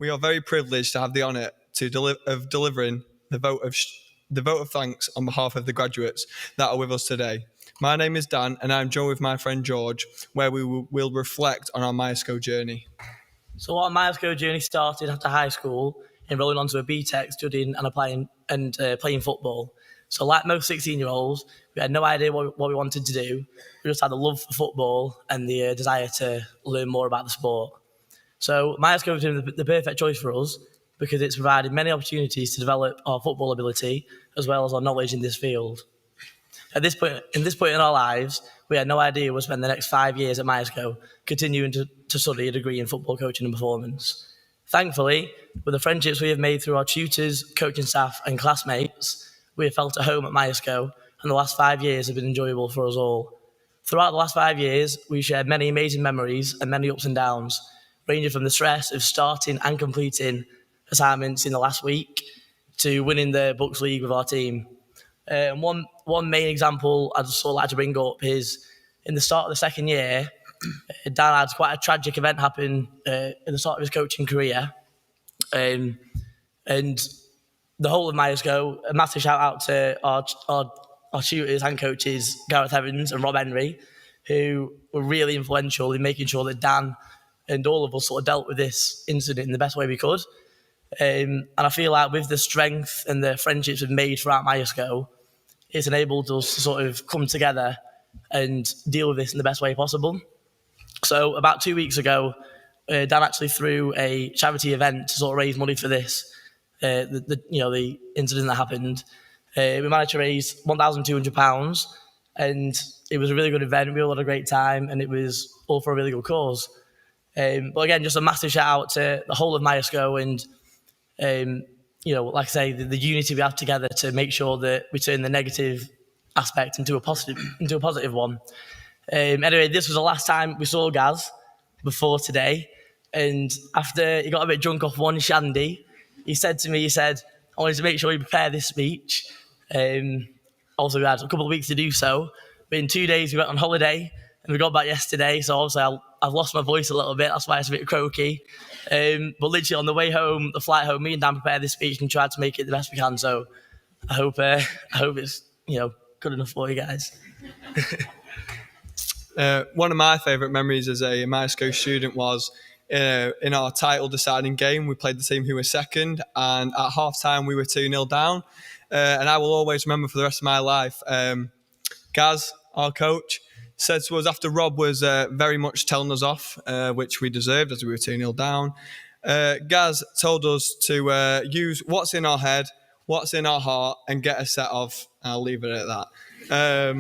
We are very privileged to have the honour of delivering the vote of thanks on behalf of the graduates that are with us today. My name is Dan, and I'm joined with my friend George, where we will reflect on our Myerscough journey. So our Myerscough journey started after high school, enrolling onto a BTEC, studying and applying and playing football. So like most 16-year-olds, we had no idea what we wanted to do. We just had the love for football and the desire to learn more about the sport. So Myerscough was the perfect choice for us because it's provided many opportunities to develop our football ability as well as our knowledge in this field. In this point in our lives, we had no idea we'd spend the next 5 years at Myerscough continuing to study a degree in football coaching and performance. Thankfully, with the friendships we have made through our tutors, coaching staff and classmates, we have felt at home at Myerscough, and the last 5 years have been enjoyable for us all. Throughout the last 5 years, we've shared many amazing memories and many ups and downs, ranging from the stress of starting and completing assignments in the last week to winning the Bucks League with our team. One main example I'd sort of like to bring up is in the start of the second year, Dan had quite a tragic event happen at the start of his coaching career. And the whole of Myerscough, a massive shout out to our tutors and coaches, Gareth Evans and Rob Henry, who were really influential in making sure that Dan and all of us sort of dealt with this incident in the best way we could. And I feel like with the strength and the friendships we've made throughout Myerscough, it's enabled us to sort of come together and deal with this in the best way possible. So about 2 weeks ago, Dan actually threw a charity event to sort of raise money for this, the incident that happened. We managed to raise £1,200, and it was a really good event. We all had a great time, and it was all for a really good cause. But again, just a massive shout out to the whole of Myerscough and, like I say, the unity we have together to make sure that we turn the negative aspect into a positive one. Anyway, this was the last time we saw Gaz before today. And after he got a bit drunk off one shandy, he said to me, I wanted to make sure you prepare this speech. Also, we had a couple of weeks to do so. But in 2 days, we went on holiday and we got back yesterday. So obviously, I've lost my voice a little bit. That's why it's a bit croaky. But literally on the way home, the flight home, me and Dan prepared this speech and tried to make it the best we can. So I hope it's good enough for you guys. One of my favourite memories as a Myerscough student was in our title deciding game. We played the team who were second, and at half time we were 2-0 down. And I will always remember for the rest of my life, Gaz, our coach, said to us after Rob was very much telling us off, which we deserved as we were 2-0 down. Gaz told us to use what's in our head, what's in our heart, and get a set of. I'll leave it at that.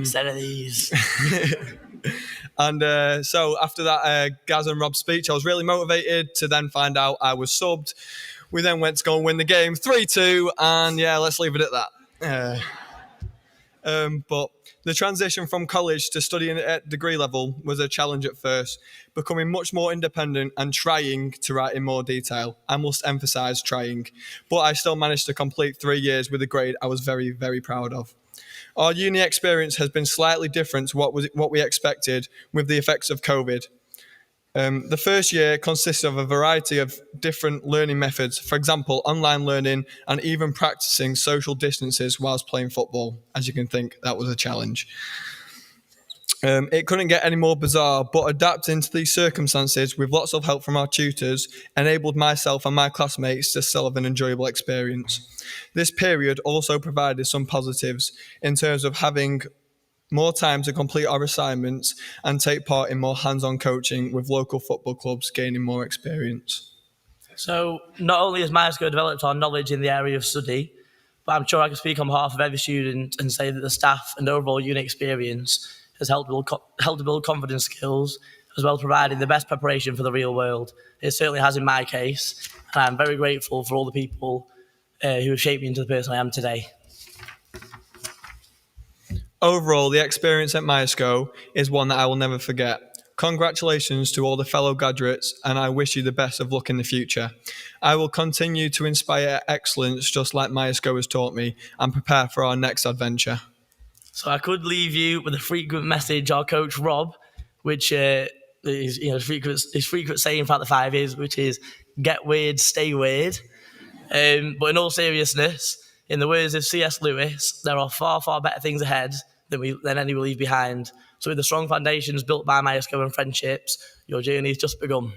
Set of these. And so after that Gaz and Rob's speech, I was really motivated to then find out I was subbed. We then went to go and win the game 3-2, and yeah, let's leave it at that. But the transition from college to studying at degree level was a challenge at first, becoming much more independent and trying to write in more detail. I must emphasise trying, but I still managed to complete 3 years with a grade I was very, very proud of. Our uni experience has been slightly different to what we expected with the effects of COVID. The first year consisted of a variety of different learning methods, for example, online learning and even practicing social distances whilst playing football. As you can think, that was a challenge. It couldn't get any more bizarre, but adapting to these circumstances with lots of help from our tutors enabled myself and my classmates to still have an enjoyable experience. This period also provided some positives in terms of having more time to complete our assignments and take part in more hands-on coaching with local football clubs, gaining more experience. So not only has Myerscough developed our knowledge in the area of study, but I'm sure I can speak on behalf of every student and say that the staff and overall unit experience has helped to build confidence skills, as well as providing the best preparation for the real world. It certainly has in my case, and I'm very grateful for all the people who have shaped me into the person I am today. Overall, the experience at Myerscough is one that I will never forget. Congratulations to all the fellow graduates, and I wish you the best of luck in the future. I will continue to inspire excellence just like Myerscough has taught me, and prepare for our next adventure. So I could leave you with a frequent message our coach Rob, which is his frequent saying throughout the 5 years, which is get weird, stay weird. But in all seriousness, in the words of C.S. Lewis, there are far, far better things ahead than any we leave behind. So with the strong foundations built by Myerscough and friendships, your journey has just begun.